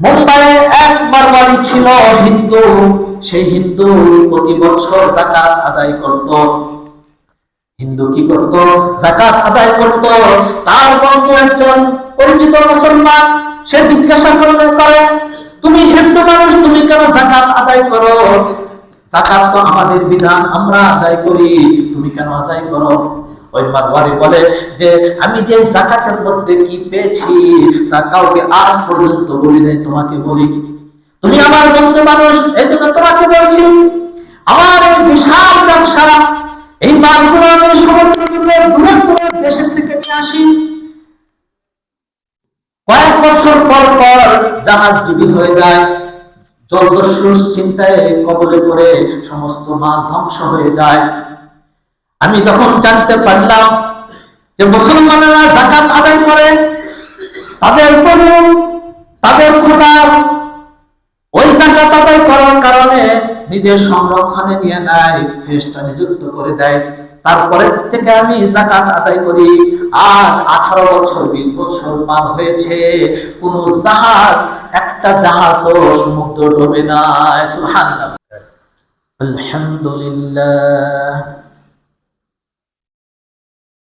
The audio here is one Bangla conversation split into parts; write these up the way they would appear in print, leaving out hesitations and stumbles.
মুম্বাইয়ে এক মারওয়ারি ছিল হিন্দু। সেই হিন্দু প্রতি বছর যাকাত আদায় করত। হিন্দু কি করত? যাকাত আদায় করত। তার বন্ধু একজন পরিচিত মুসলমান, সে জিজ্ঞাসা করে, তুমি হিন্দু মানুষ, তুমি কেন যাকাত আদায় করো? যাকাত তো আমাদের বিধান, আমরা আদায় করি, তুমি কেন আদায় করো? ওই মারওয়ারি বলে যে আমি যে যাকাতের মধ্যে কি পেয়েছি তা কাউকে আজ পর্যন্ত বলি নাই, তোমাকে বলি। তুমি আমার বন্ধু মানুষ, এই জন্য তোমাকে বলছি। আমার এই বিশাল ব্যবসা, এই মালগুলো আমি সমুদ্র দূরের দেশের থেকে নিয়ে আসি। কয়েক বছর পর পর জাহাজ ডুবি হয়ে যায়, জলদস্যুর ছিনতাই কবলে পড়ে সমস্ত মাল ধ্বংস হয়ে যায়। আমি যখন জানতে পারলাম যে মুসলমানেরা যাকাত আদায় করে, তাদের গরু, তাদের খোদা ওই যাকাত আদায় করার কারণে নিজের সংরক্ষণে নিয়ে নেয়, ফেরেশতা নিযুক্ত করে দেয়। তারপরে থেকে আমি যাকাত আদায় করি। আজ 18 বছর 20 বছর পার হয়েছে, কোন জাহাজ, একটা জাহাজও সমুদ্র ডোবে না। সুবহানাল্লাহ। আলহামদুলিল্লাহ।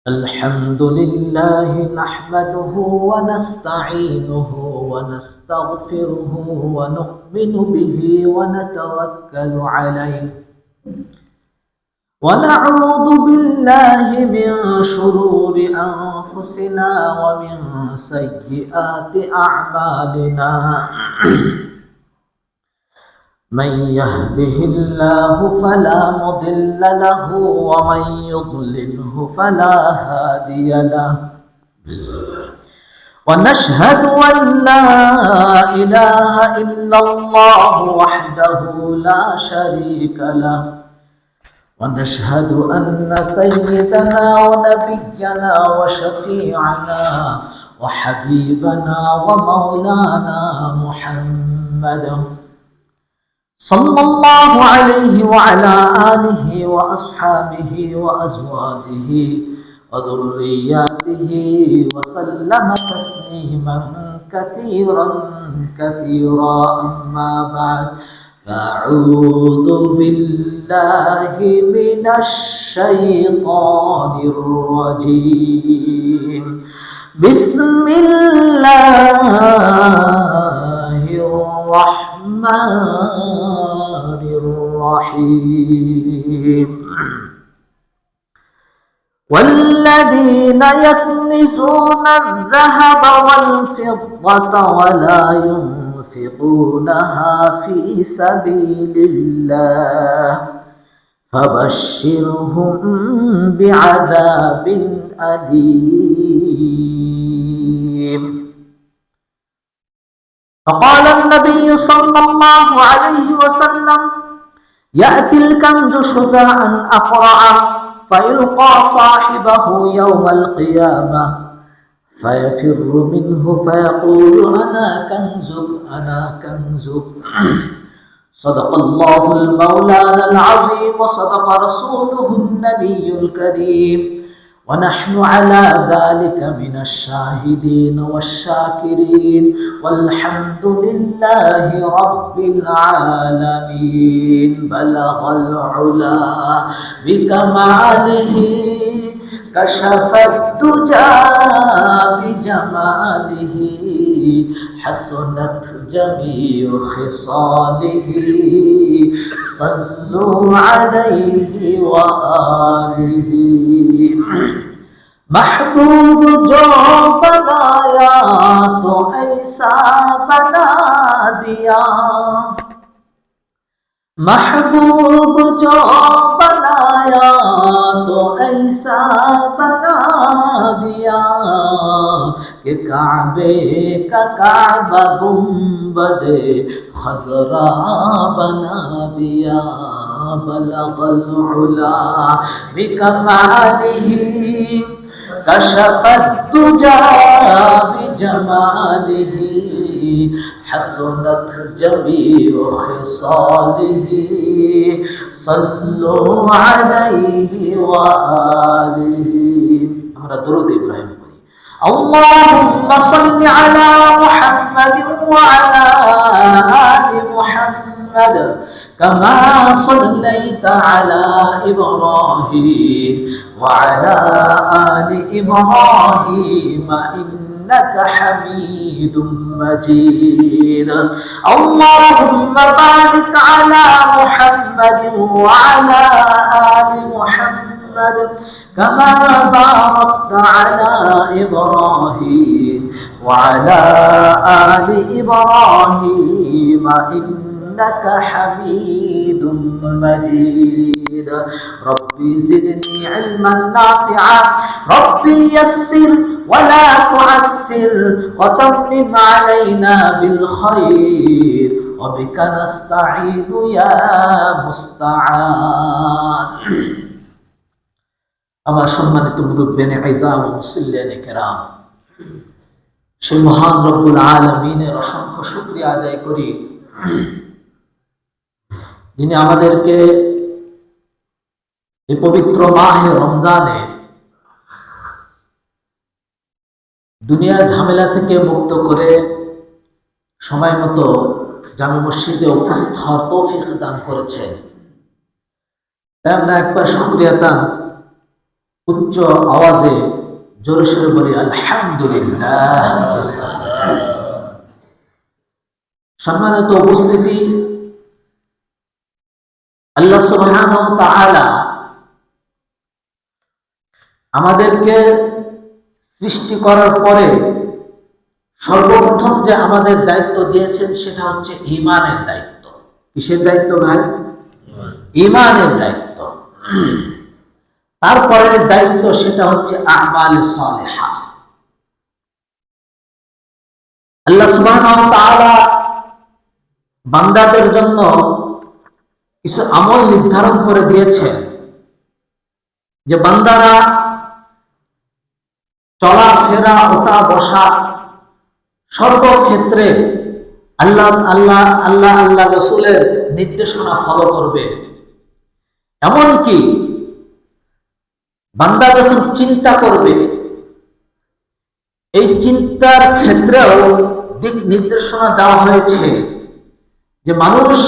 الحمد لله نحمده ونستعينه ونستغفره ونؤمن به ونتوكل عليه ونعوذ بالله من شرور أنفسنا ومن سيئات أعمالنا من يهده الله فلا مضل له ومن يضلله فلا هادي له ونشهد أن لا إله إلا الله وحده لا شريك له ونشهد أن سيدنا ونبينا وشفيعنا وحبيبنا ومولانا محمد صلى الله عليه وعلى آله وأصحابه وأزواجه وذرياته وسلم تسليما كثيرا كثيرا. أما بعد، فأعوذ بالله من الشيطان الرجيم. بسم الله الرحمن الرحيم. والذين يكنزون الذهب والفضة ولا ينفقونها في سبيل الله فبشرهم بعذاب أليم. فقال النبي صلى الله عليه وسلم: يأتي الكنز شجاعا أقرعا فيلقى صاحبه يوم القيامة فيفر منه فيقول: أنا كنزك أنا كنزك. صدق الله المولانا العظيم وصدق رسوله النبي الكريم، ونحن على ذلك من الشاهدين والشاكرين، والحمد لله رب العالمين. بلغ العلا بكماله كشف الدجى بجماله حسنت جميع خصاله صلوا عليه وآله. محبوب جو بنایا تو ایسا بنا دیا، محبوب جو بنایا تو ایسا بنا دیا کہ کعبے کا کعبہ گنبد خضرا بنا دیا. بلغ العلا بکمالہ كشف الدجى بجماله حسنت جميع خصاله صلوا عليه وآله. আমরা দরুদ ইব্রাহিম পড়ি। اللهم صل على محمد وعلى محمد كما صليت على إبراهيم وعلى آل إبراهيم إنك حميد مجيد اللهم بارك على محمد وعلى آل محمد كما باركت على إبراهيم وعلى آل إبراهيم إنك حميد مجيد ربي زدني علما نافعا ربي يسر ولا تعسر وتمم علينا بالخير وبك نستعين يا مستعان আমার সম্মানিত মুরব্বিয়ানে ইজাম ও মুসল্লিয়ানে কেরাম, সেই মহান রব্বুল আলামিনের অসংখ্য শুকরিয়া আদায় করি যিনি আমাদেরকে এই পবিত্র মাহে রমজানে দুনিয়ার ঝামেলা থেকে মুক্ত করে সময় মতো জামে মসজিদে উপস্থিত হওয়ার তৌফিক দান করেছেন। তাই আমরা একবার শুকরিয়া দান উচ্চ আওয়াজে জোরে সোরে বলি আলহামদুলিল্লাহ। সম্মানিত উপস্থিতি, আল্লাহ সুবহানাহু ওয়া তাআলা আমাদেরকে সৃষ্টি করার পরে সর্বপ্রথম যে আমাদের দায়িত্ব দিয়েছেন সেটা হচ্ছে ঈমানের দায়িত্ব। কিসের দায়িত্ব ভাই? ঈমানের দায়িত্ব। তারপরের দায়িত্ব সেটা হচ্ছে আমাল সালেহা। আল্লাহ সুবহানাহু ওয়া তাআলা বান্দাদের জন্য কিছু আমল নির্ধারণ করে দিয়েছেন যে বান্দারা চলাফেরা ওঠা বসা সর্বক্ষেত্রে আল্লাহ আল্লাহ আল্লাহ আল্লাহ রাসূলের নির্দেশনা ফলো করবে। এমনকি বান্দা যখন চিন্তা করবে এই চিন্তার ক্ষেত্রেও দিক নির্দেশনা দেওয়া হয়েছে যে মানুষ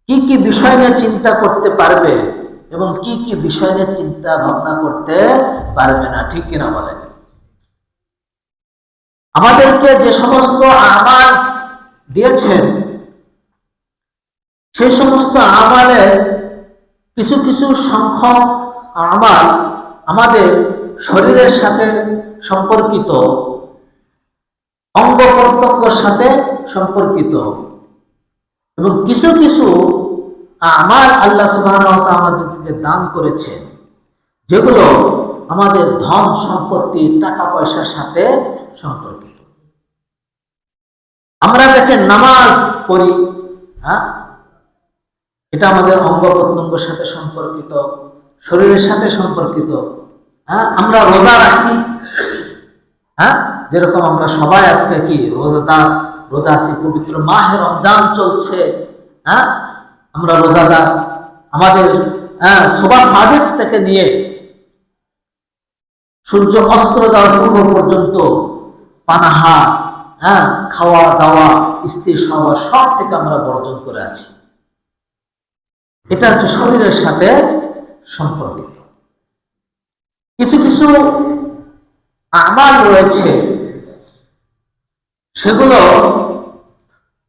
কি কি বিষয় নিয়ে চিন্তা করতে পারবে এবং কি কি বিষয় নিয়ে চিন্তা ভাবনা করতে পারবে না। ঠিক কিনা বলেন? আমাদেরকে যে সমস্ত আমাল দিয়েছেন সেই সমস্ত আমালে কিছু কিছু সংখ্যক আমাল আমাদের শরীরের সাথে সম্পর্কিত, অঙ্গ প্রত্যঙ্গের সাথে সম্পর্কিত, এবং কিছু কিছু আমাল আল্লাহ সুবহানাহু ওয়া তাআলা আমাদেরকে দান করেছেন যেগুলো আমাদের ধন সম্পত্তি টাকা পয়সার সাথে সম্পর্কিত। আমরা যাকে নামাজ পড়ি, এটা আমাদের অঙ্গ প্রত্যঙ্গের সাথে সম্পর্কিত, শরীরের সাথে সম্পর্কিত। আমরা রোজা রাখি, যেরকম আমরা সবাই আজকে কি রোজাদার, রোজা আছি, পবিত্র মাহে রমজান চলছে, আমরা রোজাদার। আমাদের সুবহ সাদিক থেকে নিয়ে সূর্য অস্ত যাওয়ার পূর্ব পর্যন্ত পানাহার, খাওয়া দাওয়া, স্ত্রী সহবাস সব থেকে আমরা বর্জন করে আছি। এটা হচ্ছে শরীরের সাথে সম্পর্কিত। কিছু কিছু আমাল রয়েছে সেগুলো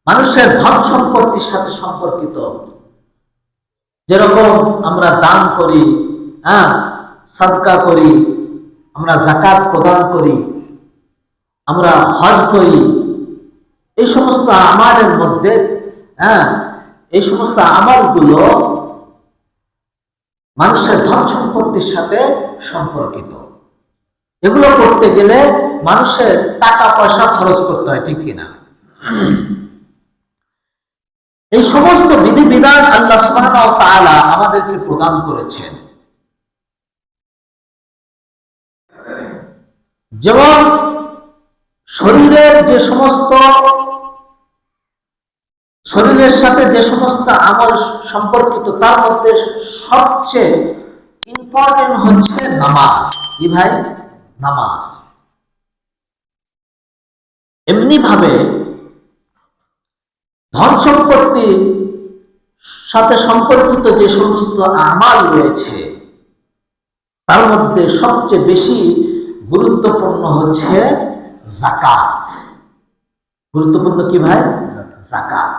মানুষের ধন সম্পত্তির সাথে সম্পর্কিত। যেরকম আমরা দান করি, সাদকা করি, আমরা যাকাত প্রদান করি, আমরা হজ করি, এই সমস্ত আমালের মধ্যে এই সমস্ত আমালগুলো মানুষের ধন সম্পত্তির সাথে সম্পর্কিত। এগুলো করতে গেলে মানুষের টাকা পয়সা খরচ করতে হয়। ঠিক কিনা? এই সমস্ত বিধিবিধান আল্লাহ সুবহানাহু ওয়া তাআলা আমাদেরকে প্রদান করেছেন। যেমন শরীরের সাথে যে সমস্ত আমল সম্পর্কিত তার মধ্যে সবচেয়ে ইম্পর্টেন্ট হচ্ছে নামাজ। কি ভাই? নামাজ। এমনি ভাবে ধন সম্পত্তির সাথে সম্পর্কিত যে সমস্ত আমাল রয়েছে তার মধ্যে সবচেয়ে বেশি গুরুত্বপূর্ণ হচ্ছে যাকাত। গুরুত্বপূর্ণ কি ভাই? যাকাত।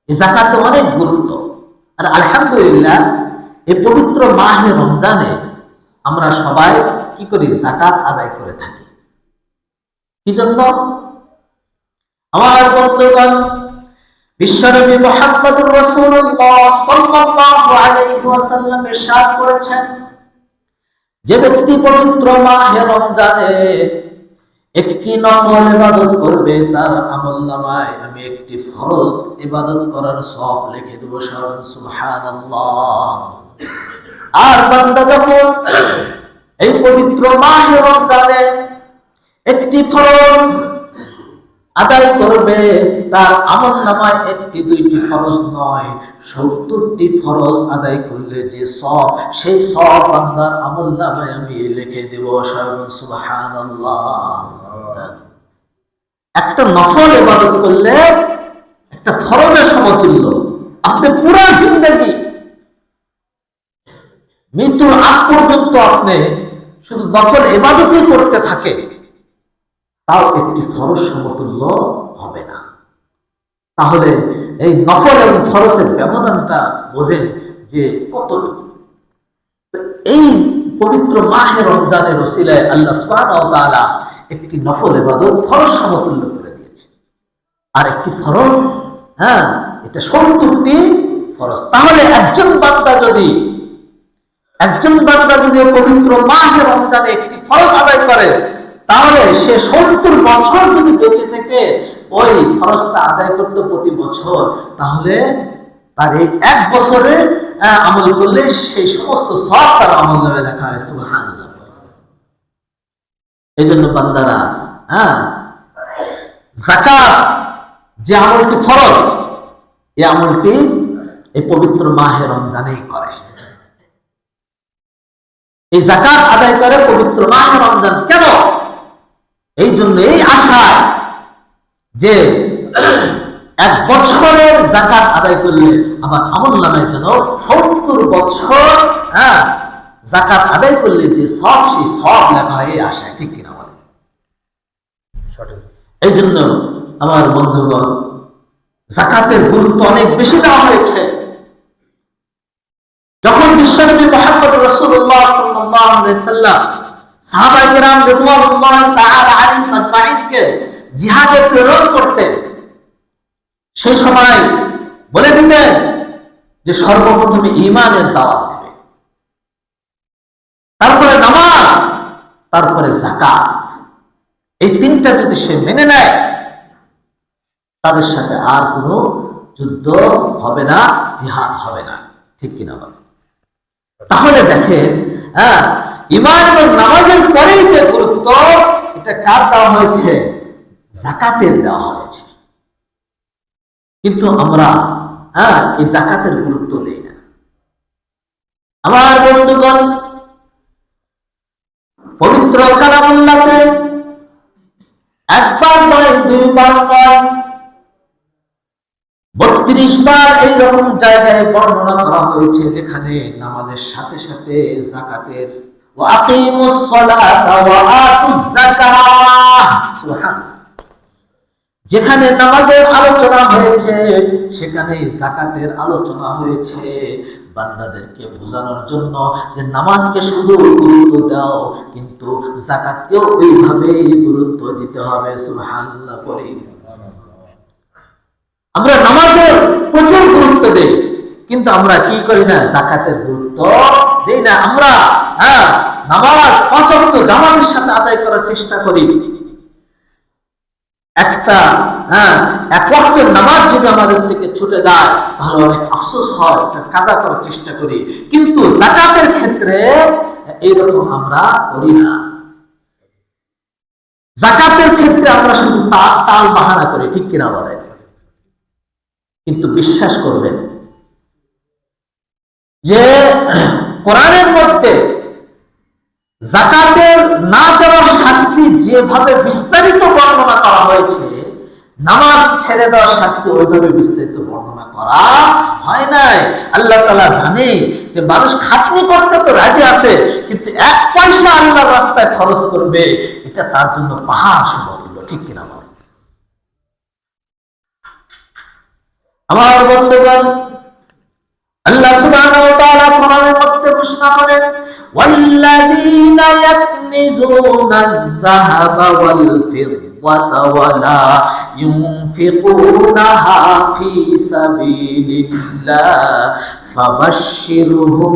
এই যাকাতে অনেক গুরুত্ব। আর আলহামদুলিল্লাহ এই পবিত্র মাহে রমজানে আমরা সবাই কি করি? যাকাত আদায় করে থাকি। কি জন্য? আমার বন্ধুগণ, বিশ্বনবী মুহাম্মদুর রাসূলুল্লাহ সাল্লাল্লাহু আলাইহি ওয়াসাল্লাম ইরশাদ করেছেন, যে ব্যক্তি পবিত্র মাহে রমজানে একটি নফল ইবাদত করবে তার আমলনামায় আমি একটি ফরজ ইবাদত করার সওয়াব লিখে দেব। সুবহানাল্লাহ। আর বান্দা যখন এই পবিত্র মাহে রমজানে একটি ফরজ আদায় করবে তার আমলনামায় একটি দুইটি ফরজ নয় ৭০টি ফরজ আদায় করলে যে সওয়াব, সেই সওয়াব বান্দার আমলনামায় আমি লিখে দেব। সুবহানাল্লাহ। একটা নফল ইবাদত করলে একটা ফরজের সমতুল্য। আপনি পুরো জিন্দেগি মৃত্যুর আগ পর্যন্ত আপনি শুধু নফল ইবাদতই করতে থাকে, তাও একটি ফরজ সমতুল্য হবে না। তাহলে এই নফল এবং ফরজের ব্যবধানটা বোঝেন যে কতটুকু। এই পবিত্র মাহে রমজানের ওসিলায় আল্লাহ সুবহানাহু ওয়া তাআলা একটি নফল ইবাদত ফরজ সমতুল্য করে দিয়েছে। আর একটি ফরজ, এটা ৭০টি ফরজ। তাহলে একজন বান্দা যদি পবিত্র মাহে রমজানে একটি ফরজ আদায় করে, তাহলে সে ৭০ বছর যদি বেঁচে থেকে ওই ফরজটা আদায় করতে প্রতি বছর, তাহলে তার এই এক বছরে আমল করলে সেই সমস্ত সওয়াব তার আমলনামায় লেখা হয়। সুবহানাল্লাহ। এই জন্য বান্দারা যাকাত যে আমলটি ফরজ, এই আমলটি এই পবিত্র মাহে রমজানেই করে। এই যাকাত আদায় করে পবিত্র মাহে রমজান। কেন? এই জন্য, এই আশায় যে এক বছরের যাকাত আদায় করলে আমার আমলনামায় যেন ৭০ বছর যাকাত আদায় করলে যে সওয়াব, সেই সওয়াব লেখা হয়, এই আশায়। ঠিক কিনা বলে? এই জন্য আমার বন্ধুগণ, যাকাতের গুরুত্ব অনেক বেশি দেওয়া হয়েছে। যখন বিশ্বনবী মুহাম্মদ রাসূলুল্লাহ সাল্লাল্লাহু আলাইহি ওয়াসাল্লাম সাহাবায়ে কেরাম রাদিয়াল্লাহু তাআলা আলাইহিম আজমাইনকে জিহাদে প্রেরণ করতেন, সেই সময় বলে দিতেন যে সর্বপ্রথমে ঈমানের দাওয়াত দেবে, তারপরে নামাজ, তারপরে যাকাত। এই তিনটা যদি সে মেনে নেয়, তাদের সাথে আর কোনো যুদ্ধ হবে না, জিহাদ হবে না। ঠিক কিনা বলে? তাহলে দেখেন, ঈমান এবং নামাজের পরেই যে গুরুত্ব, এটা কার দেওয়া হয়েছে? যাকাতের দেওয়া হয়েছে। কিন্তু আমরা এই যাকাতের গুরুত্ব দেই না। আমার বন্ধুগণ, পবিত্র কালামুল্লাহতে একবার নয়, দুইবার নয়, ৩২ বার এইরকম জায়গায় বর্ণনা করা হয়েছে যেখানে নামাজের সাথে সাথে যাকাতের ওয়া আকিমুস সালাতা ওয়া আতুজ যাকাহ, সুবহানাল্লাহ, যেখানে নামাজের আলোচনা হয়েছে সেখানে যাকাতের আলোচনা হয়েছে, বান্দাদেরকে বোঝানোর জন্য যে নামাজকে শুধু গুরুত্ব দাও, কিন্তু যাকাতকেও ওইভাবেই গুরুত্ব দিতে হবে। সুবহানাল্লাহ পড়ি। আমরা নামাজের প্রচুর গুরুত্ব দেই, কিন্তু আমরা কি করি না? যাকাতের গুরুত্ব দেই না। আমরা নামাজ ৫ ওয়াক্ত জামাতের সাথে আদায় করার চেষ্টা করি। এক ওয়াক্তের নামাজ যদি আমাদের থেকে ছুটে যায়, তাহলে অনেক আফসোস হয়, কাজা করার চেষ্টা করি। কিন্তু যাকাতের ক্ষেত্রে এইরকম আমরা করি না। যাকাতের ক্ষেত্রে আমরা শুধু তাল বাহানা করি। ঠিক কিনা বলে? কিন্তু বিশ্বাস করবেন যে কোরআনের মধ্যে যাকাতের না দেওয়ার শাস্তি যেভাবে বিস্তারিত বর্ণনা করা হয়েছে, নামাজ ছেড়ে দেওয়ার শাস্তি ওইভাবে বিস্তারিত বর্ণনা করা হয় নাই। আল্লাহ তাআলা জানে যে মানুষ খাটনি করতে তো রাজি আছে, কিন্তু এক পয়সা আল্লাহর রাস্তায় খরচ করবে এটা তার জন্য পাহাড় সমতুল্য, ঠিক কিনা বলেন? আমার বন্ধুগণ, আল্লাহ সুবহানাহু ওয়া তাআলা কোরআনের মধ্যে ঘোষণা করেন, ওয়াল্লাযীনা ইয়াকনিজুনা আয-যাহাবা ওয়াল ফিদ্দাতা ওয়া লা ইউনফিকুনাহা ফী সাবিলিল্লাহ ফাবাশশিরহুম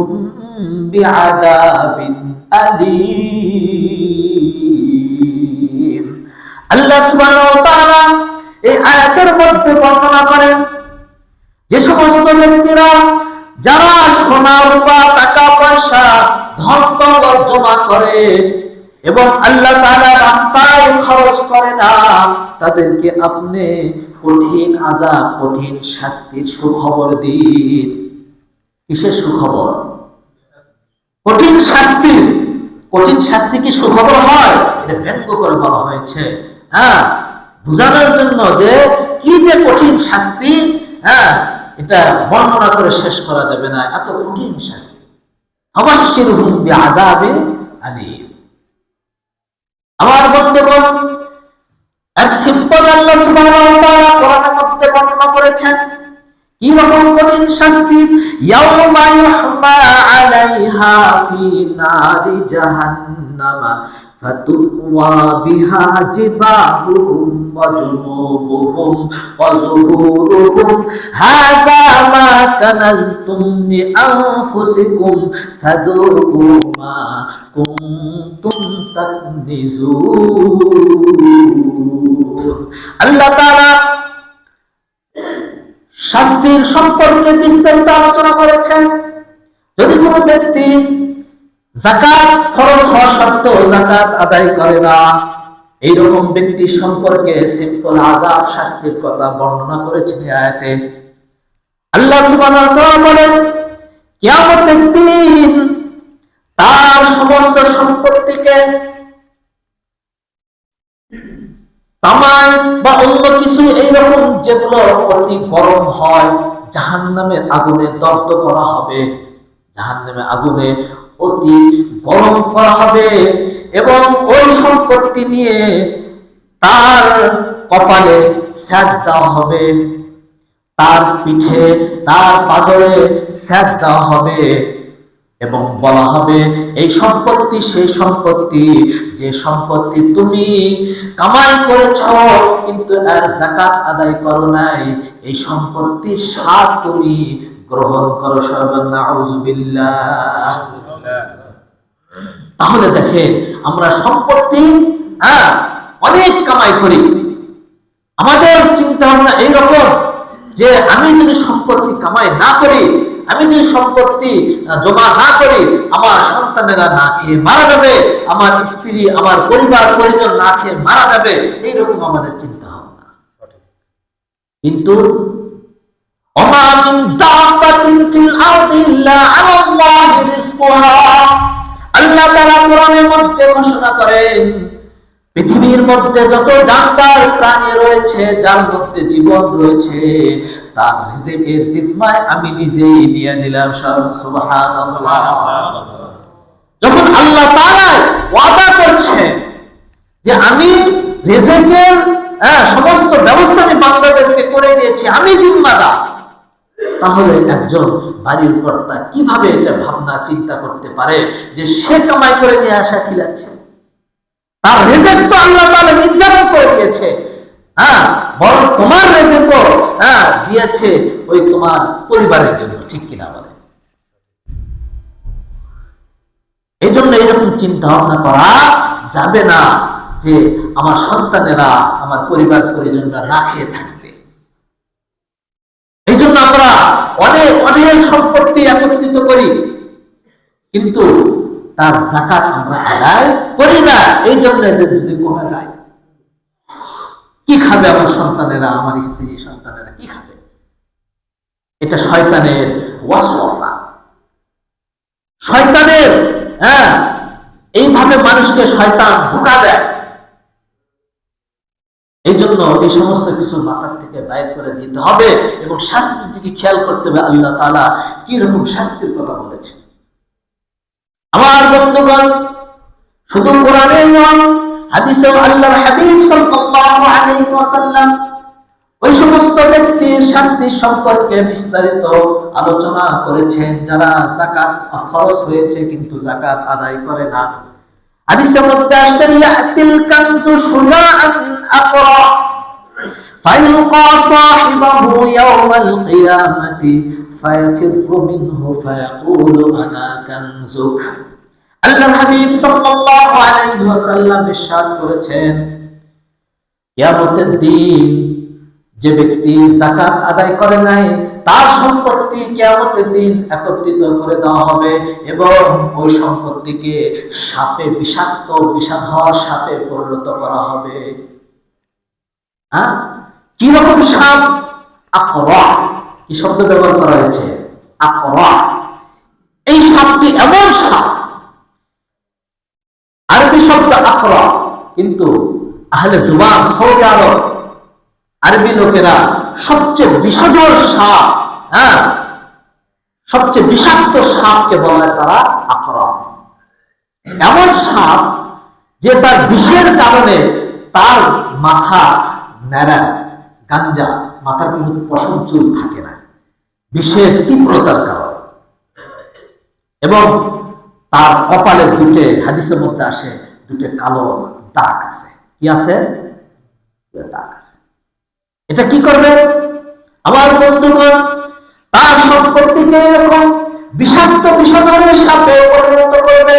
বিআযাবিন আলীম। আল্লাহ সুবহানাহু ওয়া তাআলা এই আয়াতের মধ্যে বর্ণনা করেন যে সমস্ত ব্যক্তিরা যারা সোনা রূপা টাকা পয়সা ধন দৌলত জমা করে এবং আল্লাহ তাআলার রাস্তায় খরচ করে না, তাদেরকে আপনি কঠিন আযাব, কঠিন শাস্তির সুখবর দিন। কিসের সুখবর? কঠিন শাস্তি। কঠিন শাস্তি কি সুখবর হয়? এটা ব্যঙ্গ করে বলা হয়েছে, বুঝানোর জন্য যে কি যে কঠিন শাস্তি, এটা বর্ণনা করে শেষ করা যাবে না, এত কঠিন শাস্তি। ফাবাশশিরহুম বিআযাবিন আলীম। আমার বন্ধুগণ, এক সিম্পল আল্লাহ সুবহানাহু ওয়া তাআলা কোরআনের মধ্যে বর্ণনা করেছেন কি রকম কঠিন শাস্তি। ইয়াউমা ইউহমা আলাইহা ফি নারি জাহান্নামা ফাতুকওয়া বিহা জিবাহুহুম ওয়া জুনুবুহুম ওয়া যুহুরুহুম হাযা মা কানাজতুম লিআনফুসিকুম ফাযুকু মা কুনতুম তাকনিজুন। আল্লাহ তাআলা শাস্তির সম্পর্কে বিস্তারিত আলোচনা করেছেন। যদি কোনো ব্যক্তি যাকাত খরচ হওয়া সত্ত্বেও যাকাত আদায় করে না, এইরকম ব্যক্তি সম্পর্কে সিম্পল আযাব শাস্তির কথা বর্ণনা করেছেন এই আয়াতে। আল্লাহ সুবহানাহু ওয়া তাআলা বলেন, কিয়ামতের দিন তার সমস্ত সম্পত্তিকে তামার বা অন্য কিছু এইরকম যেগুলো অতি গরম হয় জাহান্নামের আগুনে দগ্ধ করা হবে, জাহান্নামের আগুনে অতি গরম করা হবে এবং ওই সম্পত্তি নিয়ে তার কপালে ছ্যাদ দেওয়া হবে, তার পিঠে তার পাঁজরে ছ্যাদ দেওয়া হবে এবং বলা হবে এই সম্পত্তি সেই সম্পত্তি যে সম্পত্তি তুমি কামাই করেছো কিন্তু এর যাকাত আদায় করো নাই, এই সম্পত্তির স্বাদ তুমি গ্রহণ করো। নাউযুবিল্লাহ। তাহলে দেখেন আমরা সম্পত্তি অনেক কামাই করি, আমাদের চিন্তা ভাবনা এইরকম যে আমি যদি সম্পত্তি কামাই না করি, আমি যদি সম্পত্তি জমা না করি, আমার সন্তানেরা না খেয়ে মারা যাবে, আমার স্ত্রী আমার পরিবার পরিজন না খেয়ে মারা যাবে, এইরকম আমাদের চিন্তা ভাবনা। কিন্তু ওমা মিন দাব্বাতিন ফিল আরদি ইল্লা আলাল্লাহি রিজকুহা। আল্লাহ তাআলা কোরআনের মধ্যে ঘোষণা করেন পৃথিবীর মধ্যে যত জানদার প্রাণী রয়েছে, যার মধ্যে জীবন রয়েছে, তার রিজিকের জিম্মায় আমি নিজেই নিয়ে নিলাম। সুবহানাল্লাহ। যখন আল্লাহ তাআলা ওয়াদা করছেন যে আমি রিজিকের সমস্ত ব্যবস্থা আমি বান্দাদেরকে করে দিয়েছি, আমি জিম্মাদার, তাহলে একজন বাড়ির কর্তা কিভাবে এটা ভাবনা চিন্তা করতে পারে যে সে কামাই করে নিয়ে আসা খিলাচ্ছে? তার রিজিক তো আল্লাহ তাআলা নির্ধারণ করে দিয়েছে, বরং তোমার রিজিক দিয়েছে ওই তোমার পরিবারের জন্য, ঠিক কিনা বলে? এই জন্য এরকম চিন্তা ভাবনা করা যাবে না যে আমার সন্তানেরা আমার পরিবার পরিজনরা না খেয়ে থাকবে। এই জন্য আমরা অনেক অনেক সম্পত্তি একত্রিত করি কিন্তু তার যাকাত আমরা আদায় করি না। এই জন্য এদের যদি কমে যায়, কি খাবে আমার সন্তানেরা, আমার স্ত্রী সন্তানেরা কি খাবে? এটা শয়তানের ওয়াসওয়াসা, শয়তানের এইভাবে মানুষকে শয়তান ধোঁকা দেয়। এই জন্য এই সমস্ত কিছু মাথার থেকে বাইর করে দিতে হবে এবং শাস্তির দিকে খেয়াল করতে হবে আল্লাহ তাআলা কি রকম শাস্তির কথা বলেছে। আমার বন্ধুগণ, শুধু কোরআনে নয়, হাদিসেও আল্লাহর হাবিব সাল্লাল্লাহু আলাইহি ওয়াসাল্লাম ওই সমস্ত ব্যক্তির শাস্তি সম্পর্কে বিস্তারিত আলোচনা করেছেন যারা যাকাত ফরজ হয়েছে কিন্তু যাকাত আদায় করে না। হাদিসের মধ্যে আসছে ইয়াতিল কানজু শুজাআন আকরা ফায়ুলকা সাহিবাহু ইয়াওমাল কিয়ামাতি ফায়াফিরু মিনহু ফায়াকুলু আনা কানজুক। আল্লাহর হাবিব সাল্লাল্লাহু আলাইহি ওয়াসাল্লাম ইরশাদ করেছেন, কিয়ামতের দিন যে ব্যক্তি যাকাত আদায় করে নাই তার সম্পত্তি কিয়ামতের দিন একত্রিত করে দেওয়া হবে এবং ওই সম্পত্তিকে সাপে বিষাক্ত বিষাধর সাপে পরিণত করা হবে। কি রকম সাপ? আকরা। কি শব্দ ব্যবহার করা হয়েছে? আকরা। এই সাপটি এমন সাপ, আরবি শব্দ আকরা, কিন্তু আহলে জুবান সৌদি আরব আরবি লোকেরা সবচেয়ে বিষধর সাপ, সবচেয়ে বিষাক্ত সাপকে বলা হয় তারা আকরা। এমন সাপ যে তার বিষের কারণে তার মাথা ন্যাড়া, গাঞ্জা, মাথার কোনো পশম চুল থাকে না বিষের তীব্রতার কারণে, এবং তার কপালে দুটো, হাদিসের মধ্যে আসে, দুটো কালো দাগ আছে। কি আছে? দাগ আছে। এটা কি করবে আমার বন্ধুগণ? তার সম্পত্তিকে এরকম বিষাক্ত বিষধরের সাপে পরিণত করবে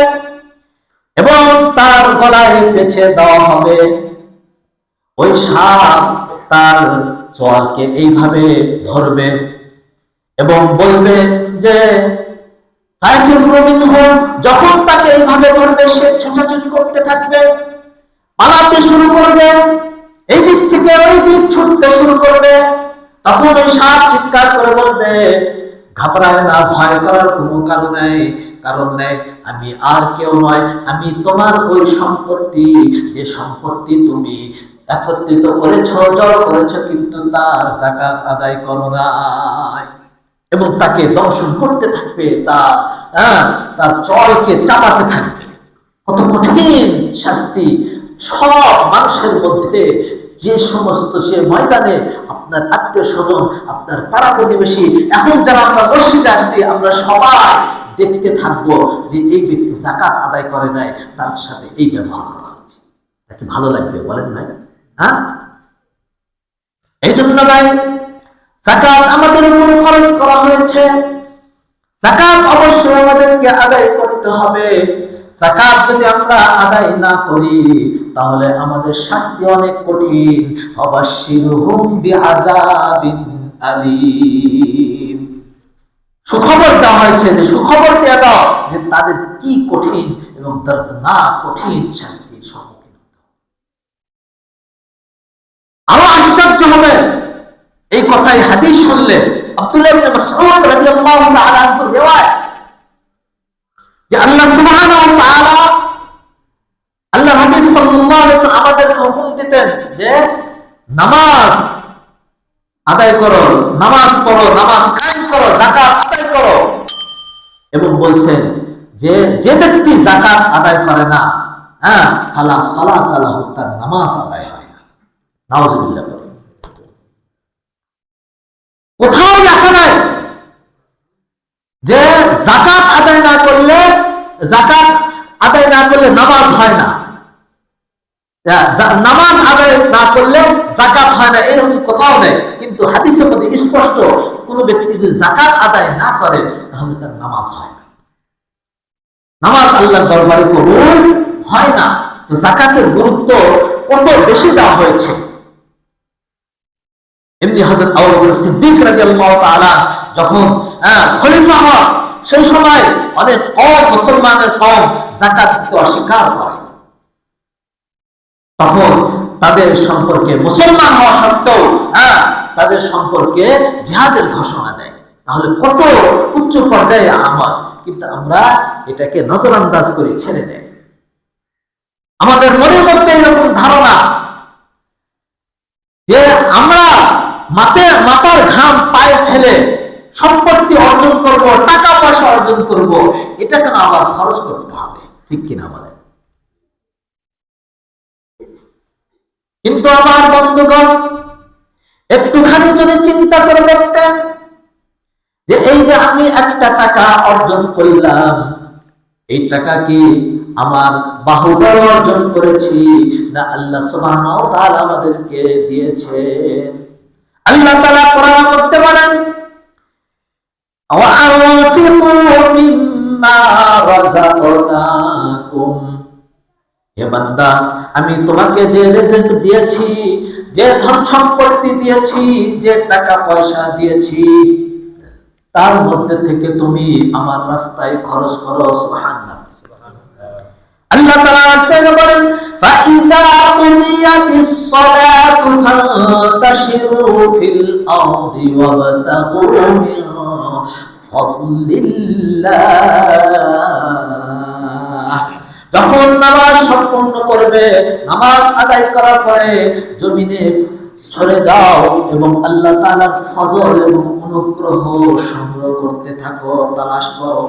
এবং তার গলায় পেঁচে দেওয়া হবে। ওই সাপ তার চোয়ালকে এইভাবে ধরবে এবং বলবে যে যখন তাকে এইভাবে ধরবে সে ছোটাছুটি করতে থাকবে, পালাতে শুরু করবে, এই দিক থেকে ওই দিক ছুটতে শুরু করবে। তখন ওই সাপ চিৎকার করে বলবে, ঘাবড়ায় না, ভয় করার কোনো কারণ নেই, আমি আর কেউ নয়, আমি তোমার ওই সম্পত্তি, যে সম্পত্তি তুমি একত্রিত করেছো, জড়ো করেছো, কিন্তু তার যাকাত আদায় করো নাই। এবং তাকে দংশন করতে থাকবে, তার চলকে চাপাতে থাকবে। কত কঠিন শাস্তি! সব মানুষের মধ্যে যে সমস্ত সে ময়দানে আপনার আত্মীয় স্বজন, আপনার পাড়া প্রতিবেশী, এখন যারা আমরা মসজিদে আসছি, আমরা সবাই দেখতে থাকবো যে এই ব্যক্তি যাকাত আদায় করে নাই, তার সাথে এই ব্যবহার করা হচ্ছে। তাকে ভালো লাগবে? বলেন নাই? এই জন্য ভাই, যাকাত আমাদের উপর ফরজ করা হয়েছে। যাকাত অবশ্যই আমাদেরকে আদায় করতে হবে। যাকাত যদি আমরা আদায় না করি তাহলে আমাদের শাস্তি অনেক কঠিন। ফাবাশশিরহুম বিআযাবিন আলীম। সুখবর দেওয়া হয়েছে, যে সুখবর দিয়ে দাও যে তাদের কি কঠিন এবং দর্দনাক কঠিন শাস্তির সম্মুখীন। আরো আশ্চর্য হবে এই কথাই হাদিস শুনলে। আব্দুল্লাহ ইবনে মাসউদ রাদিয়াল্লাহু তাআলা আনহু রিওয়ায়াত, যে আল্লাহ সুবহানাহু ওয়া তাআলা, আল্লাহ হাবিব সাল্লাল্লাহু আলাইহি ওয়াসাল্লাম আমাদেরকে হুকুম দিতেন যে নামাজ আদায় করো, নামাজ পড়ো, নামাজ কায়েম করো, যাকাত আদায় করো, এবং বলছেন যে যে ব্যক্তি যাকাত আদায় করে না, ফালা সালাত লাহু, তার নামাজ আদায় হয় না। নাউযুবিল্লাহ। কোথাও লেখা নাই যে যাকাত আদায় না করলে নামাজ হয় না, নামাজ আদায় না করলে যাকাত হয় না, এরকম কোথাও নেই। কিন্তু হাদিসের মধ্যে স্পষ্ট, কোন ব্যক্তি যদি যাকাত আদায় না করে তাহলে তার নামাজ হয় না, নামাজ আল্লাহর দরবারে কবুল হয় না। তো যাকাতের গুরুত্ব কত বেশি দেওয়া হয়েছে। এমনি হযরত আবু বকর সিদ্দিক রাদিয়াল্লাহু তাআলা যখন খলিফা হন, সেই সময় অনেক মুসলমানের কম যাকাত দিতে অস্বীকার করে। তখন তাদের সম্পর্কে, মুসলমান হওয়া সত্ত্বেও তাদের সম্পর্কে জিহাদের ঘোষণা দেয়। তাহলে কত উচ্চ পর্যায়ে আমল, কিন্তু আমরা এটাকে নজরআন্দাজ করে ছেড়ে দেয়। আমাদের মনের মধ্যে এরকম ধারণা মাথার ঘাম পায়ে ফেলে সম্পত্তি অর্জন করব, টাকা পয়সা অর্জন করব, এটা কেন আবার খরচ করতে হবে? ঠিক কিনা বলেন? কিন্তু আমার বন্ধুগণ, একটুখানি যদি চিন্তা করে দেখতেন যে এই যে আমি একটা টাকা অর্জন করলাম, এই টাকা কি আমার বাহুবল অর্জন করেছি না আল্লাহ সুবহানাহু ওয়া তাআলা আমাদেরকে দিয়েছেন? আল্লাহ তাআলা কোরআন করতে বলেন, وَأَنفِقُوا مِمَّا رَزَقْنَاكُمْ। হে বান্দা, আমি তোমাকে যে রিজিক দিয়েছি, যে ধন সম্পত্তি দিয়েছি, যে টাকা পয়সা দিয়েছি, তার মধ্যে থেকে তুমি আমার রাস্তায় খরচ করো। সুবহানাল্লাহ। আল্লাহ তাআলা বলেন, فَإِذَا قُضِيَتِ الصَّلَاةُ فَانتَشِرُوا فِي الْأَرْضِ وَابْتَغُوا مِن فَضْلِ اللَّهِ। যখন নামাজ সম্পূর্ণ করবে, নামাজ আদায় করার পরে জমিনে সরে যাও এবং আল্লাহ তাআলার ফজল এবং অনুগ্রহ সংগ্রহ করতে থাকো, তালাশ করো।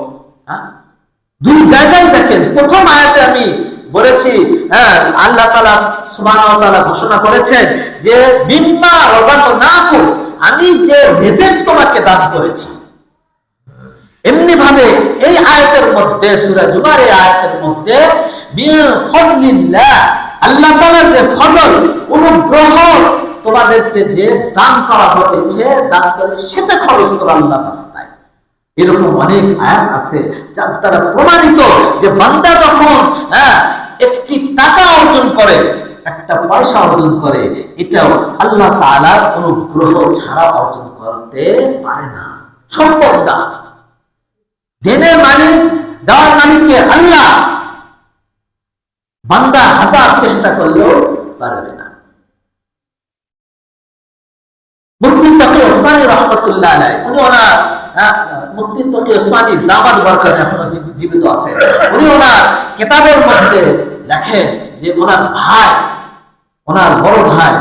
দুই জায়গায় দেখেন, প্রথম আয়াতে আমি বলেছি, আল্লাহ তাআলা সুবহানাহু ওয়া তাআলা ঘোষণা করেছেন যে মিম্মা রাযাকনাকুম, আমি যে রিজিক তোমাকে দান করেছি। এমনি ভাবে এই আয়াতের মধ্যে, সূরা জুমার এই আয়াতের মধ্যে মিন ফাদলিল্লাহ, আল্লাহ তাআলার যে ফজল, অনুগ্রহ তোমাদেরকে যে দান করা হয়েছে, দান করে সেটা খরচ করো আল্লাহর রাস্তায়। এরকম অনেক আয়াত আছে যার দ্বারা প্রমাণিত যে বান্দা যখন একটি টাকা অর্জন করে, একটা পয়সা অর্জন করে, এটাও আল্লাহ তাআলার অনুগ্রহ ছাড়া অর্জন করতে পারে না। সম্পদ দান, দেনের মালিক, দেওয়ার মালিককে আল্লাহ, বান্দা হাজার চেষ্টা করলেও পারবে না। মুফতি তাকি ওসমানী রাহমাতুল্লাহ আলাইহি, উনি ওনার মুফতি তাকি ওসমানী দামাত বরকত এখনো জীবিত আছে, উনি ওনার কিতাবের মধ্যে লেখেন যে ওনার ভাই, ওনার বড় ভাই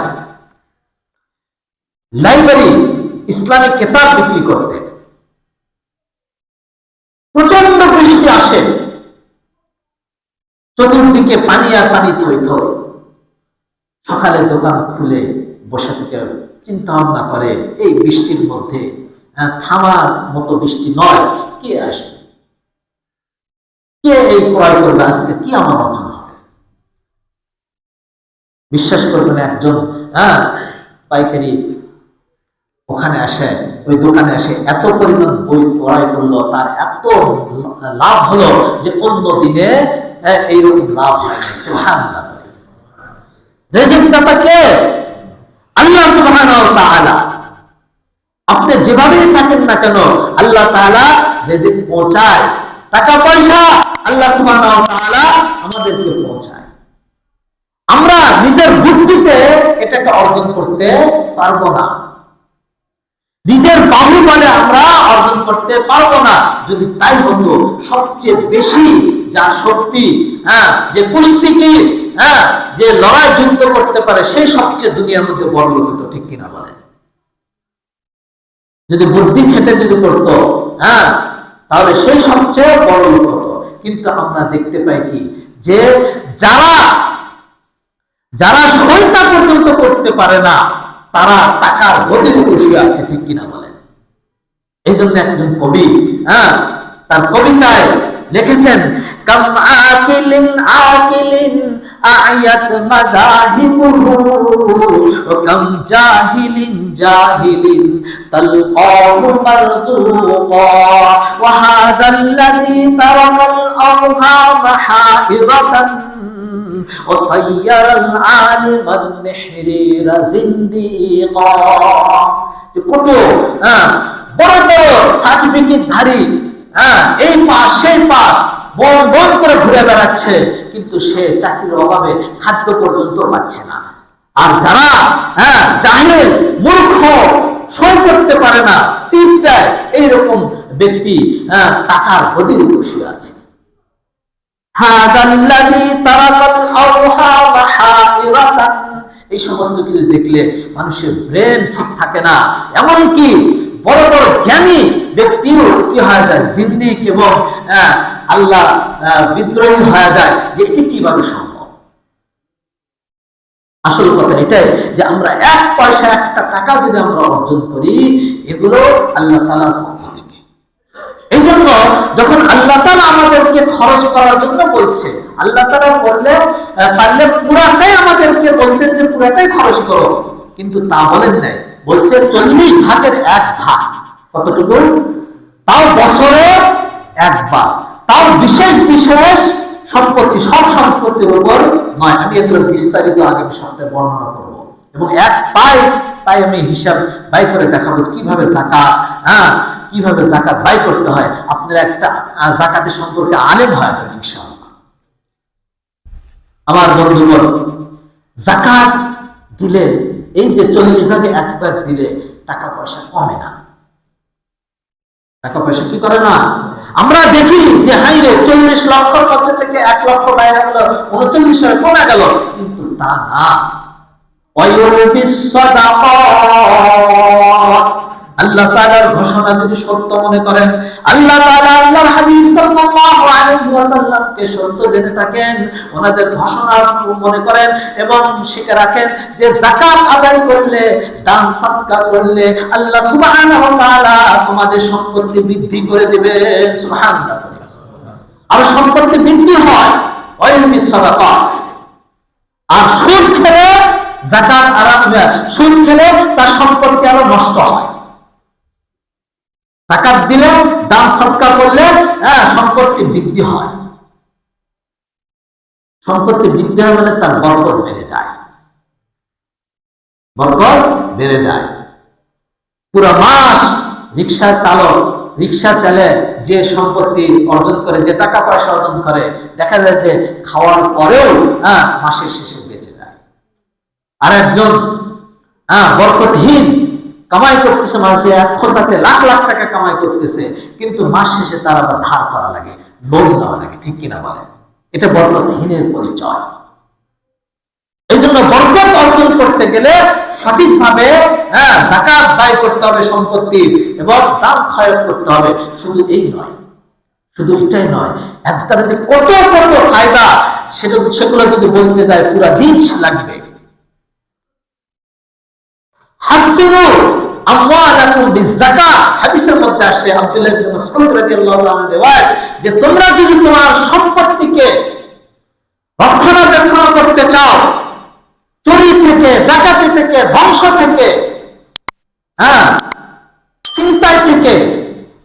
লাইব্রেরি ইসলামিক কিতাব বিক্রি করতেন। প্রচন্ড বৃষ্টি আসে, চতুর্দিকে পানি আর পানি, থই থই। সকালে দোকান খুলে বসে থেকে চিন্তা ভাবনা করে, এই বৃষ্টির মধ্যে, থামার মতো বৃষ্টি নয়, কে আসবে, কে এই ক্রয় করবে, আজকে কি আমার অর্জন হবে? বিশ্বাস করবেন, একজন পাইকারি ওখানে আসে, ওই দোকানে আসে, এত পরিমাণ বই ক্রয় করলো, তার এত লাভ হলো যে অন্য দিনে এইরকম লাভ হয়নি। সুবহানাল্লাহ। রিজিক দাতা কে? আল্লাহ সুবহানাহু ওয়া তাআলা। আপনি যেভাবেই থাকেন না কেন, আল্লাহ তাআলা রিজিক পৌঁছায়। টাকা পয়সা আল্লাহ সুবহানাহু ওয়া তাআলা আমাদেরকে পৌঁছায়। আমরা নিজের বুদ্ধিতে এটাকে অর্জন করতে পারবো না, নিজের বাহুবলে আমরা অর্জন করতে পারবো না। যদি তাই হতো, সবচেয়ে বেশি যা শক্তি, যে কুস্তিগীর, যে লড়াই যুদ্ধ করতে পারে, সেই সবচেয়ে দুনিয়ার মধ্যে বড় লোক হতো। ঠিক কিনা বলেন? যদি বুদ্ধি খেটে যদি করতো, তাহলে সেই সবচেয়ে বড় লোক হতো। কিন্তু আমরা দেখতে পাই কি, যে যারা সইতা পর্যন্ত করতে পারে না, তারা টাকার গদিতে বসে আছে। ঠিক কিনা বলেন? এই জন্য একজন কবি তার কবিতায় লিখেছেন, কাম আকিলিন আকিলিন আয়াত মাদাহিবুহু ওয়া কাম জাহিলিন জাহিলিন তালকাহু মারদুকা ওয়া হাযাল্লাযী তারাকাল আরহাম হাইরাতান وصير العالم النحرير زنديقا। কত বড় বড় সার্টিফিকেট ধারী, এই পাস সেই পাস বন করে ঘুরে বেড়াচ্ছে, কিন্তু সে চাকরির অভাবে খাদ্য পর্যন্ত পাচ্ছে না। আর যারা জাহিল, মূর্খ, সই করতে পারে না, টিপ দেয়, এইরকম ব্যক্তি টাকার গদির বসে আছে। এই সমস্ত কিছু দেখলে মানুষের ব্রেন ঠিক থাকে না। এমনকি বড় বড় জ্ঞানী ব্যক্তিও কি হয়ে যায়, জিন্দিক এবং আল্লাহ বিদ্রোহী হয়ে যায় যে এটি কিভাবে সম্ভব। আসল কথা এটাই যে আমরা এক পয়সা একটা টাকা যদি আমরা অর্জন করি, এগুলো আল্লাহ তাআলার পক্ষ থেকে। এই জন্য যখন আল্লাহ তাআলা আমাদেরকে খরচ করার জন্য বলছে, আল্লাহ তাআলা বললে পারলে পুরাটাই আমাদেরকে বলতেন যে পুরাটাই খরচ করো, কিন্তু তা বলেন নাই। বলছে 40 ভাগের 1 ভাগ। কতটুকু? তাও বছরে একবার, তাও বিশেষ বিশেষ সম্পত্তি, সব সম্পত্তির উপর নয়। আমি এগুলো বিস্তারিত আগামী সপ্তাহে বর্ণনা করব এবং তাই আমি হিসাব বাই করে দেখাবো কিভাবে যাকাত, কিভাবে যাকাত বাই করতে হয়। আপনারা একটা যাকাতের সম্পর্কে আলেম হয়ে যাবেন ইনশাআল্লাহ। আমার বন্ধুগণ, যাকাত দিলে এই যে 40 ভাগে 1 ভাগ দিলে টাকা পয়সা কমে না। টাকা পয়সা কি করে না? আমরা দেখি যে হাইরে 40 লক্ষর মধ্যে থেকে 1 লক্ষ বাইরে গেল, 39 হয়ে কমে গেল, কিন্তু তা না। আল্লাহ তাআলার ঘোষণা যদি সত্য মনে করেন, আল্লাহ তাআলা আল্লাহর হাবিব সাল্লাল্লাহু আলাইহি ওয়াসাল্লামকে সত্য জেনে থাকেন, ওনাদের ঘোষণা মনে করেন এবং শিখে রাখেন যে যাকাত আদায় করলে, দান সদকা করলে আল্লাহ সুবহানাহু ওয়া তাআলা তোমাদের সম্পত্তি বৃদ্ধি করে দিবেন। সুবহানাল্লাহ। আর সম্পত্তি বৃদ্ধি হয় ওয়াইউমিস সাদাকা। আর সুদ খেলে যাকাত আরাম হয়, সুদ খেলে তার সম্পত্তি আরো নষ্ট হয়। যাকাত দিলে, দান সদকা করলে সম্পত্তি বৃদ্ধি হয়। সম্পত্তি বৃদ্ধি হয় মানে তার বরকত বেড়ে যায়, বরকত বেড়ে যায়। পুরো মাস রিক্সা চালক রিক্সা চালে যে সম্পত্তি অর্জন করে, যে টাকা পয়সা অর্জন করে, দেখা যায় যে খাওয়ার পরেও মাসের শেষে বেঁচে যায়। আর একজন বরকতহীন কামাই করতেছে, মাসে 1 খোঁচাতে লাখ লাখ টাকা কামাই করতেছে, কিন্তু মাস শেষে তার আবার ধার করা লাগে, লোন দেওয়া লাগে। ঠিক কিনা বলেন? এটা বরকতহীনের পরিচয়। এই জন্য বরকত অর্জন করতে গেলে সঠিকভাবে যাকাত আদায় করতে হবে সম্পত্তির, এবং দান খয়রাত করতে হবে। শুধু এই নয়, শুধু এটাই নয়, একবারে যে কত কত ফায়দা সেগুলো যদি বলতে যায় পুরো দিন লাগবে। হাসিনু আমওয়ালাকুম বিযাকাত, হাদিসের মধ্যে আসে আব্দুল্লাহ ইবনে মাসউদ রাদিয়াল্লাহু আনহু রিওয়ায়াত, যে তোমরা যদি তোমার সম্পত্তিকে রক্ষণাবেক্ষণ করতে চাও, চুরি থেকে, ডাকাতি থেকে, ধ্বংস থেকে, চিন্তায় থেকে,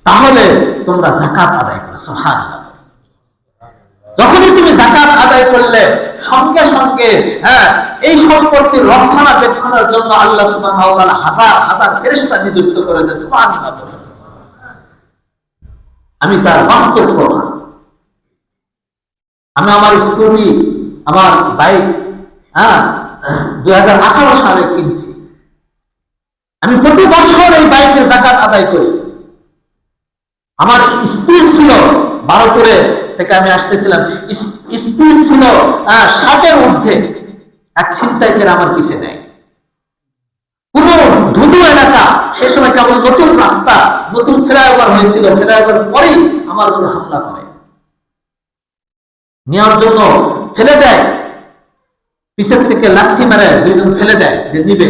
তাহলে তোমরা যাকাত আদায় করো। সুবহানাল্লাহ। যখনই তুমি যাকাত আদায় করলে সঙ্গে সঙ্গে এই সম্পত্তির রক্ষণাবেক্ষণের জন্য আল্লাহ সুবহানাহু ওয়া তাআলা হাজার হাজার ফেরেশতা নিযুক্ত করে দেন। সুবহানাল্লাহ। আমি তার বাস্তব প্রমাণ। আমি আমার স্কুটি, আমার বাইক 2018 সালে কিনছি। আমি প্রতি বছর এই বাইকের যাকাত আদায় করি। আমার স্পিড ছিল 12 থেকে আমি আসতেছিলাম, স্পিড ছিল 60-এর ঊর্ধ্বে। এক ছিনতাইকারী আমার পিছে নেয়, কোন ধুধু এলাকা, সে সময় কেবল নতুন রাস্তা, নতুন ফ্লাইওভার হয়েছিল, ফ্লাইওভার পরেই আমার উপর হামলা করে, নেওয়ার জন্য ফেলে দেয়, পিছের থেকে লাঠি মেরে 2জন ফেলে দেয় যে নিবে,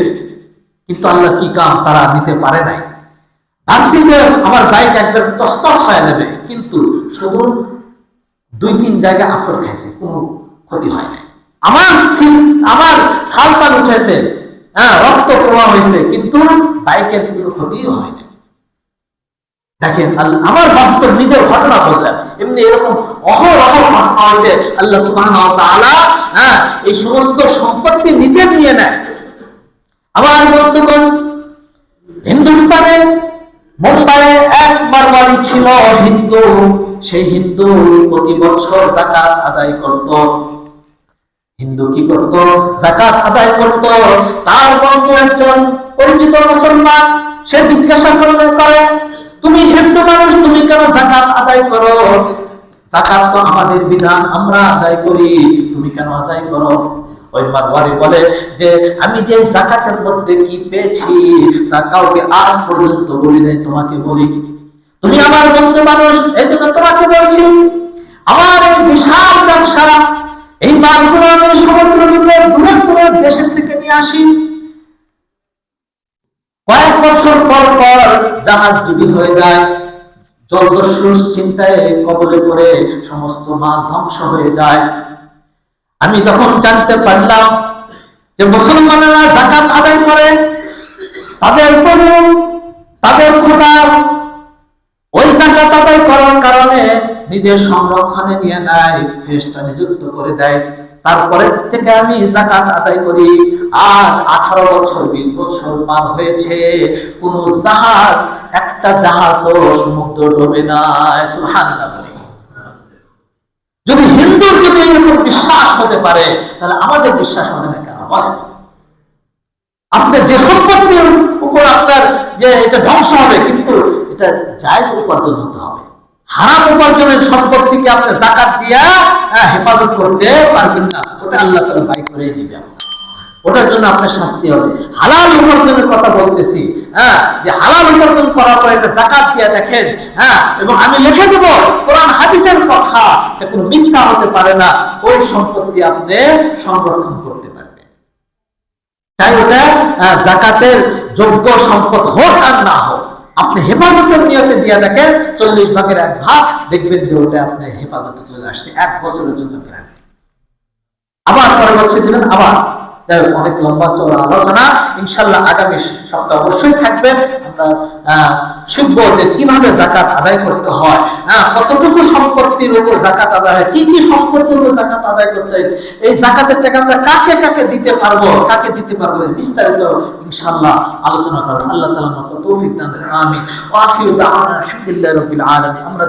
কিন্তু আল্লাহ কি কাম, তারা নিতে পারে নাই। ভাবছি যে আমার বাইক একবার তসতস হয়ে যাবে, কিন্তু শুধু 2-3 জায়গায় আসর খেয়েছে, কোনো ক্ষতি হয় নাই। আমার ছালপাল উঠেছে, রক্ত প্রবাহ হয়েছে, কিন্তু বাইকের কোনো ক্ষতিও হয় না। দেখেন, আমার বাস্তব নিজের ঘটনা বললাম। এমনি এরকম অহরহ ঘটনা হয়েছে। আল্লাহ সুবহানাহু ওয়া তাআলা এই সমস্ত সম্পত্তি নিজে নিয়ে নেয়। আমার বন্ধুগণ, হিন্দুস্তানে মুম্বাইয়ে এক মারওয়ারি ছিল হিন্দু। সেই হিন্দু প্রতি বছর যাকাত আদায় করত। হিন্দু কি করত? যাকাত আদায় করত। তার বন্ধু একজন পরিচিত মুসলমান, সে জিজ্ঞাসা করে, তুমি হিন্দু মানুষ, তুমি কেন যাকাত আদায় করো? যাকাত তো আমাদের বিধান, আমরা আদায় করি, তুমি কেন আদায় করো? ওই মারওয়ারি বলে যে আমি যে যাকাতের মধ্যে কি পেয়েছি তা কাউকে আজ পর্যন্ত বলি নাই, তোমাকে বলি। তুমি আমার বন্ধু মানুষ, এই জন্য তোমাকে বলছি। আমার এই বিশাল ব্যবসা, এই মালগুলো আমি সমুদ্র দূরের দেশের থেকে নিয়ে আসি। কয়েক বছর পর পর জাহাজ ডুবি হয়ে যায়, জলদস্যুর চিন্তায় কবলে পড়ে সমস্ত মাল ধ্বংস হয়ে যায়। আমি যখন জানতে পারলাম যে মুসলমানেরা যাকাত আদায় করে, তাদের প্রভু, তাদের খোদা ওই যাকাত আদায় করার কারণে নিজের সংরক্ষণে নিয়ে নেয়, ফেরেশতা নিযুক্ত করে দেয়। তারপরে থেকে আমি যাকাত আদায় করি। আর 18 বছর 20 বছর পার হয়েছে, কোন জাহাজ, একটা জাহাজও সমুদ্র ডোবে না। সুবহানাল্লাহ। যদি হিন্দুর যদি এরকম বিশ্বাস হতে পারে, তাহলে আমাদের বিশ্বাস হবে না কেন বলেন? আপনার যে সম্পত্তির উপর আপনার যে এটা ধ্বংস হবে, কিন্তু এটা জায়েজ উপার্জন হতে হবে। হারাম উপার্জনের সম্পত্তিকে আপনি যাকাত দিয়া হেফাজত করতে পারবেন না, ওটা আল্লাহ তাআলা বাই করে দিবেন, ওটার জন্য আপনার শাস্তি হবে। হালাল উপার্জনের কথা বলতেছি, যে হালাল উপার্জন করার পর একটা যাকাত দিয়া দেখেন, এবং আমি লিখে দেব কোরআন হাদিসের কথা, এটা কোনো মিথ্যা হতে পারে না, ওই সম্পত্তি আপনি সংরক্ষণ করতে পারবেন। তাই ওটা যাকাতের যোগ্য সম্পদ হোক আর না হোক, আপনি হেফাজতের নিয়তে দিয়া দেখেন 40 ভাগের 1 ভাগ, দেখবেন যে ওটা আপনি হেফাজতে চলে আসছে 1 বছরের জন্য। আবার পরের বছর দিলেন, আবার অনেক লম্বা চড়া আলোচনা ইনশাআল্লাহ আগামী সপ্তাহ অবশ্যই থাকবে। আমরা শিখবো যে কিভাবে যাকাত আদায় করতে হয়, কতটুকু সম্পত্তির উপর যাকাত আদায় হয়, কি কি সম্পত্তির উপর যাকাত আদায় করতে হয়, এই যাকাতের টাকা আমরা কাকে কাকে দিতে পারবো, কাকে দিতে পারবো, বিস্তারিত ইনশাআল্লাহ আলোচনা করব। আল্লাহ তাআলা আমাদের তৌফিক দান করুন। আমিন। ওয়া আখিরু দাওয়ানা আলহামদুলিল্লাহি রাব্বিল আলামিন। আমরা